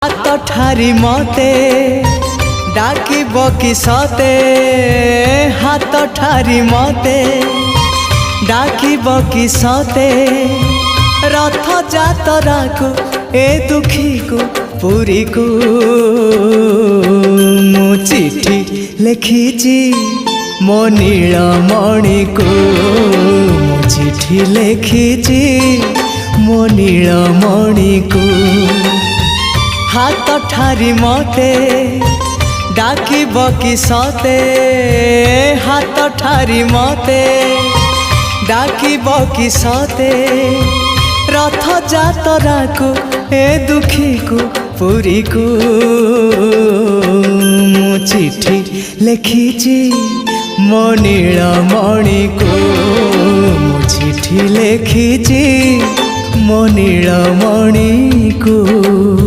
हाथ ठारी मते डाकिब कि सते हाथ ठारी मते डाकिब कि सते रथ जातरा को ए दुखी को पुरी को मु चिठी लिखिची मो नीलमणि को मु चिठी लिखिची मो नीलमणि को हाथ ठारी मते डाकिब कि सते हाथ ठारी मते डाकिब कि सते रथ जातरा को ए दुखी को पुरी को मु चिठी लिखिची मो नीलमणि को मु चिठी लिखिची मो नीलमणि को।